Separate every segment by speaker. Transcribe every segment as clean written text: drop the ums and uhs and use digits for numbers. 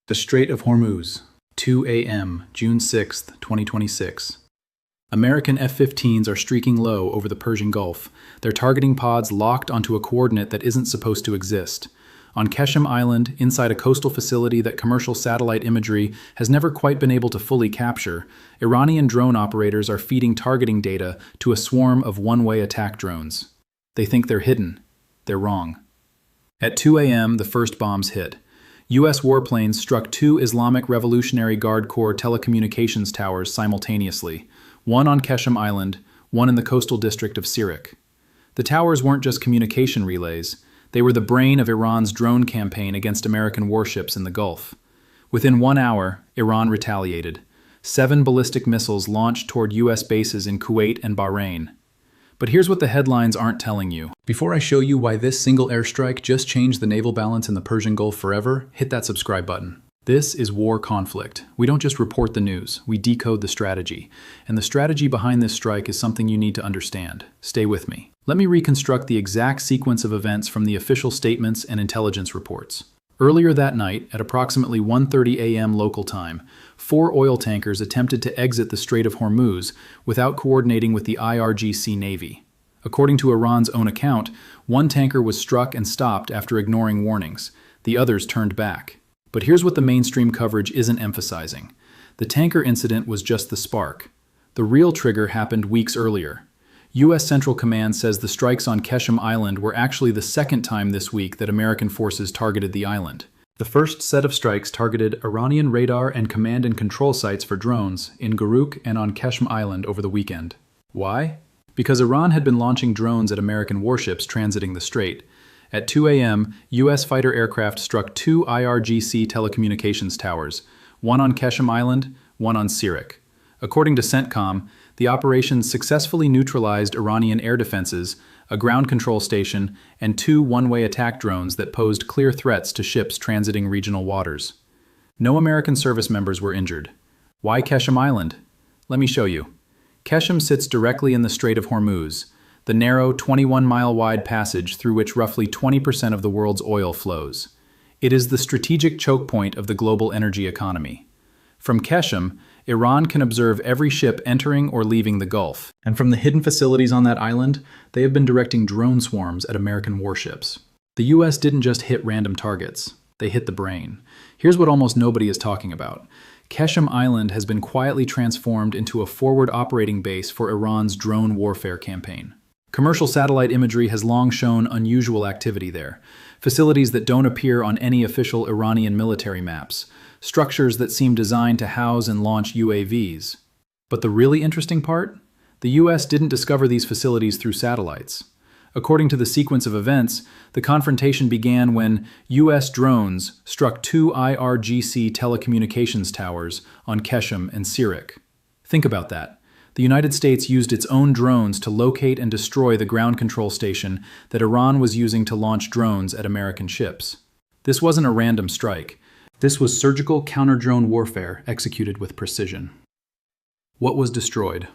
Speaker 1: The Strait of Hormuz, 2 a.m., June 6, 2026. American F-15s are streaking low over the Persian Gulf, their targeting pods locked onto a coordinate that isn't supposed to exist. On Qeshm Island, inside a coastal facility that commercial satellite imagery has never quite been able to fully capture, Iranian drone operators are feeding targeting data to a swarm of one-way attack drones. They think they're hidden. They're wrong. At 2 a.m., the first bombs hit. U.S. warplanes struck two Islamic Revolutionary Guard Corps telecommunications towers simultaneously, one on Qeshm Island, one in the coastal district of Sirik. The towers weren't just communication relays, they were the brain of Iran's drone campaign against American warships in the Gulf. Within 1 hour, Iran retaliated. 7 ballistic missiles launched toward U.S. bases in Kuwait and Bahrain. But here's what the headlines aren't telling you. Before I show you why this single airstrike just changed the naval balance in the Persian Gulf forever, hit that subscribe button. This is war conflict. We don't just report the news, we decode the strategy. And the strategy behind this strike is something you need to understand. Stay with me. Let me reconstruct the exact sequence of events from the official statements and intelligence reports. Earlier that night, at approximately 1:30 a.m. local time, 4 oil tankers attempted to exit the Strait of Hormuz without coordinating with the IRGC Navy. According to Iran's own account, 1 tanker was struck and stopped after ignoring warnings. The others turned back. But here's what the mainstream coverage isn't emphasizing. The tanker incident was just the spark. The real trigger happened weeks earlier. U.S. Central Command says the strikes on Qeshm Island were actually the second time this week that American forces targeted the island. The first set of strikes targeted Iranian radar and command and control sites for drones in Guruk and on Qeshm Island over the weekend. Why? Because Iran had been launching drones at American warships transiting the strait. At 2 a.m., U.S. fighter aircraft struck 2 IRGC telecommunications towers, one on Qeshm Island, one on Sirik. According to CENTCOM, the operations successfully neutralized Iranian air defenses, a ground control station, and 2 one-way attack drones that posed clear threats to ships transiting regional waters. No American service members were injured. Why Qeshm Island? Let me show you. Qeshm sits directly in the Strait of Hormuz, the narrow 21-mile-wide passage through which roughly 20% of the world's oil flows. It is the strategic choke point of the global energy economy. From Qeshm, Iran can observe every ship entering or leaving the Gulf. And from the hidden facilities on that island, they have been directing drone swarms at American warships. The U.S. didn't just hit random targets. They hit the brain. Here's what almost nobody is talking about. Qeshm Island has been quietly transformed into a forward operating base for Iran's drone warfare campaign. Commercial satellite imagery has long shown unusual activity there. Facilities that don't appear on any official Iranian military maps. Structures that seem designed to house and launch UAVs. But the really interesting part? The U.S. didn't discover these facilities through satellites. According to the sequence of events, the confrontation began when U.S. drones struck 2 IRGC telecommunications towers on Qeshm and Sirik. Think about that. The United States used its own drones to locate and destroy the ground control station that Iran was using to launch drones at American ships. This wasn't a random strike. This was surgical counter-drone warfare executed with precision. What was destroyed?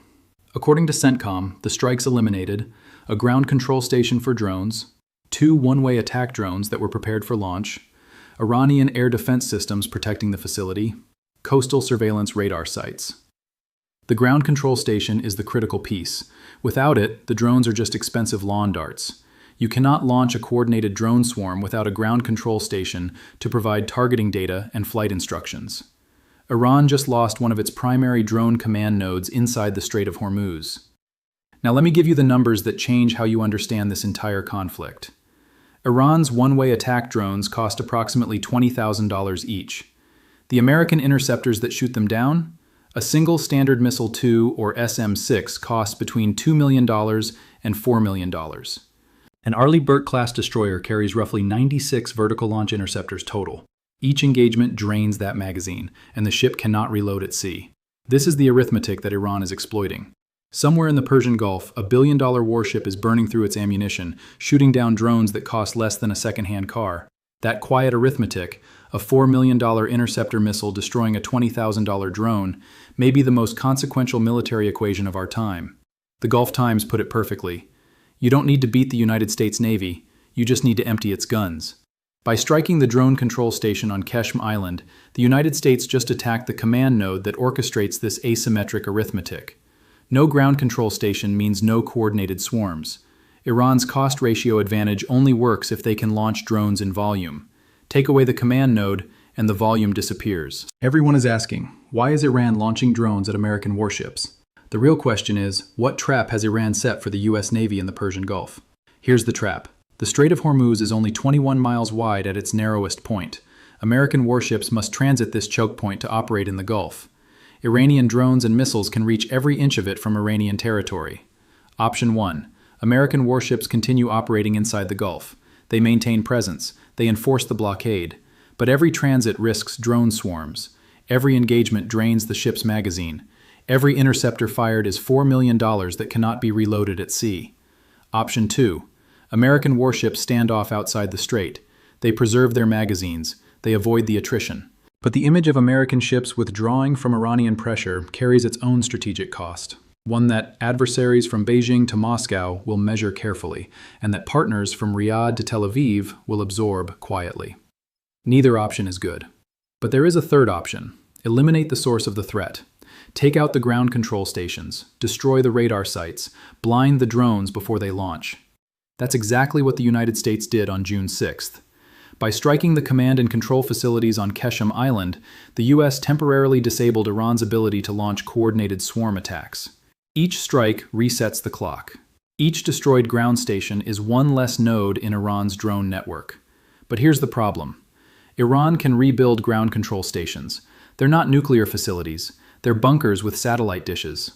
Speaker 1: According to CENTCOM, the strikes eliminated a ground control station for drones, 2 one-way attack drones that were prepared for launch, Iranian air defense systems protecting the facility, coastal surveillance radar sites. The ground control station is the critical piece. Without it, the drones are just expensive lawn darts. You cannot launch a coordinated drone swarm without a ground control station to provide targeting data and flight instructions. Iran just lost one of its primary drone command nodes inside the Strait of Hormuz. Now let me give you the numbers that change how you understand this entire conflict. Iran's one-way attack drones cost approximately $20,000 each. The American interceptors that shoot them down? A single Standard Missile 2 or SM-6 costs between $2 million and $4 million. An Arleigh Burke-class destroyer carries roughly 96 vertical launch interceptors total. Each engagement drains that magazine, and the ship cannot reload at sea. This is the arithmetic that Iran is exploiting. Somewhere in the Persian Gulf, a billion-dollar warship is burning through its ammunition, shooting down drones that cost less than a second-hand car. That quiet arithmetic, a $4 million interceptor missile destroying a $20,000 drone, may be the most consequential military equation of our time. The Gulf Times put it perfectly. You don't need to beat the United States Navy, you just need to empty its guns. By striking the drone control station on Qeshm Island, the United States just attacked the command node that orchestrates this asymmetric arithmetic. No ground control station means no coordinated swarms. Iran's cost ratio advantage only works if they can launch drones in volume. Take away the command node, and the volume disappears. Everyone is asking, why is Iran launching drones at American warships? The real question is, what trap has Iran set for the U.S. Navy in the Persian Gulf? Here's the trap. The Strait of Hormuz is only 21 miles wide at its narrowest point. American warships must transit this choke point to operate in the Gulf. Iranian drones and missiles can reach every inch of it from Iranian territory. Option 1. American warships continue operating inside the Gulf. They maintain presence. They enforce the blockade. But every transit risks drone swarms. Every engagement drains the ship's magazine. Every interceptor fired is $4 million that cannot be reloaded at sea. Option 2. American warships stand off outside the strait. They preserve their magazines. They avoid the attrition. But the image of American ships withdrawing from Iranian pressure carries its own strategic cost, one that adversaries from Beijing to Moscow will measure carefully, and that partners from Riyadh to Tel Aviv will absorb quietly. Neither option is good. But there is a third option. Eliminate the source of the threat. Take out the ground control stations, destroy the radar sites, blind the drones before they launch. That's exactly what the United States did on June 6th. By striking the command and control facilities on Qeshm Island, the U.S. temporarily disabled Iran's ability to launch coordinated swarm attacks. Each strike resets the clock. Each destroyed ground station is one less node in Iran's drone network. But here's the problem. Iran can rebuild ground control stations. They're not nuclear facilities. They're bunkers with satellite dishes.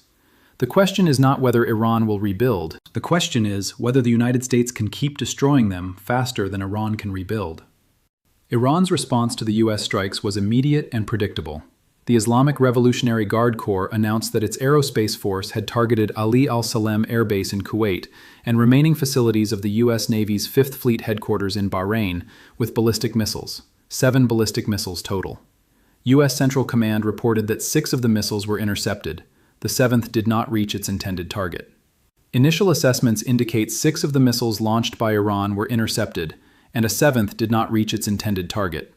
Speaker 1: The question is not whether Iran will rebuild. The question is whether the United States can keep destroying them faster than Iran can rebuild. Iran's response to the U.S. strikes was immediate and predictable. The Islamic Revolutionary Guard Corps announced that its aerospace force had targeted Ali al-Salem Air Base in Kuwait and remaining facilities of the U.S. Navy's 5th Fleet headquarters in Bahrain with ballistic missiles, 7 ballistic missiles total. U.S. Central Command reported that 6 of the missiles were intercepted. The 7th did not reach its intended target. Initial assessments indicate 6 of the missiles launched by Iran were intercepted, and a 7th did not reach its intended target.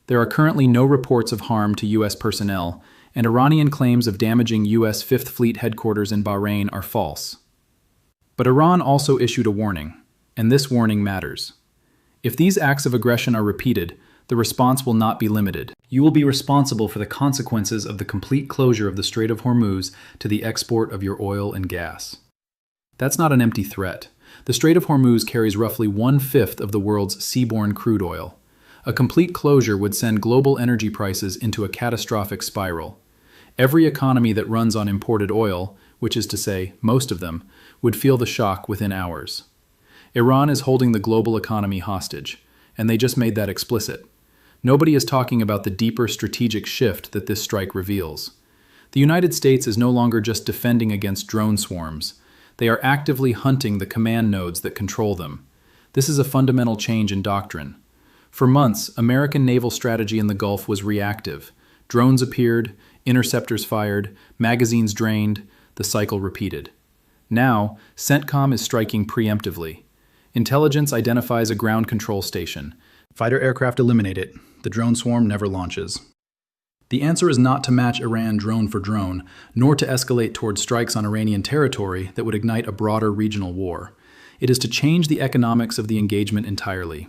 Speaker 1: There are currently no reports of harm to U.S. personnel, and Iranian claims of damaging U.S. 5th Fleet headquarters in Bahrain are false. But Iran also issued a warning, and this warning matters. If these acts of aggression are repeated, the response will not be limited. You will be responsible for the consequences of the complete closure of the Strait of Hormuz to the export of your oil and gas. That's not an empty threat. The Strait of Hormuz carries roughly 1/5 of the world's seaborne crude oil. A complete closure would send global energy prices into a catastrophic spiral. Every economy that runs on imported oil, which is to say, most of them, would feel the shock within hours. Iran is holding the global economy hostage, and they just made that explicit. Nobody is talking about the deeper strategic shift that this strike reveals. The United States is no longer just defending against drone swarms. They are actively hunting the command nodes that control them. This is a fundamental change in doctrine. For months, American naval strategy in the Gulf was reactive. Drones appeared, interceptors fired, magazines drained, the cycle repeated. Now, CENTCOM is striking preemptively. Intelligence identifies a ground control station. Fighter aircraft eliminate it. The drone swarm never launches. The answer is not to match Iran drone for drone, nor to escalate toward strikes on Iranian territory that would ignite a broader regional war. It is to change the economics of the engagement entirely.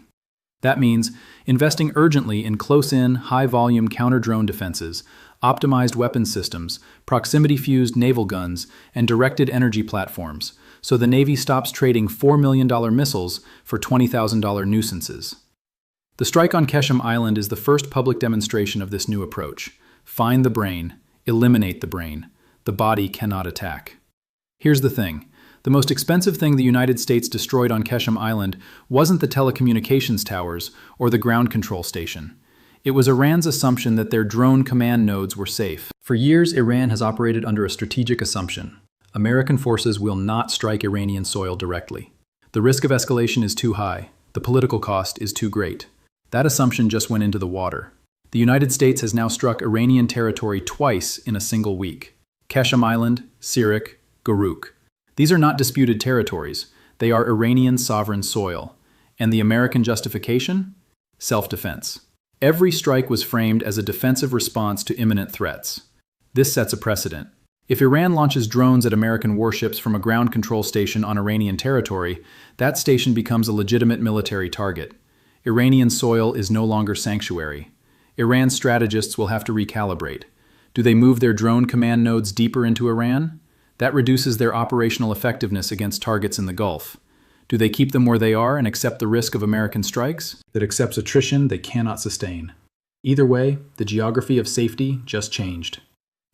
Speaker 1: That means investing urgently in close-in, high-volume counter-drone defenses, optimized weapons systems, proximity-fused naval guns, and directed energy platforms, so the Navy stops trading $4 million missiles for $20,000 nuisances. The strike on Qeshm Island is the first public demonstration of this new approach. Find the brain, eliminate the brain. The body cannot attack. Here's the thing. The most expensive thing the United States destroyed on Qeshm Island wasn't the telecommunications towers or the ground control station. It was Iran's assumption that their drone command nodes were safe. For years, Iran has operated under a strategic assumption. American forces will not strike Iranian soil directly. The risk of escalation is too high. The political cost is too great. That assumption just went into the water. The United States has now struck Iranian territory twice in a single week. Qeshm Island, Sirik, Guruk. These are not disputed territories. They are Iranian sovereign soil. And the American justification? Self-defense. Every strike was framed as a defensive response to imminent threats. This sets a precedent. If Iran launches drones at American warships from a ground control station on Iranian territory, that station becomes a legitimate military target. Iranian soil is no longer sanctuary. Iran's strategists will have to recalibrate. Do they move their drone command nodes deeper into Iran? That reduces their operational effectiveness against targets in the Gulf. Do they keep them where they are and accept the risk of American strikes? That accepts attrition they cannot sustain. Either way, the geography of safety just changed.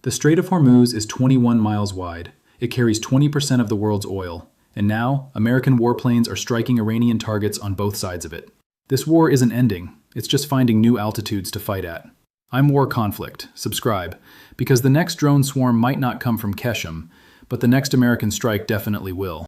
Speaker 1: The Strait of Hormuz is 21 miles wide. It carries 20% of the world's oil. And now, American warplanes are striking Iranian targets on both sides of it. This war isn't ending. It's just finding new altitudes to fight at. I'm War Conflict. Subscribe. Because the next drone swarm might not come from Qeshm, but the next American strike definitely will.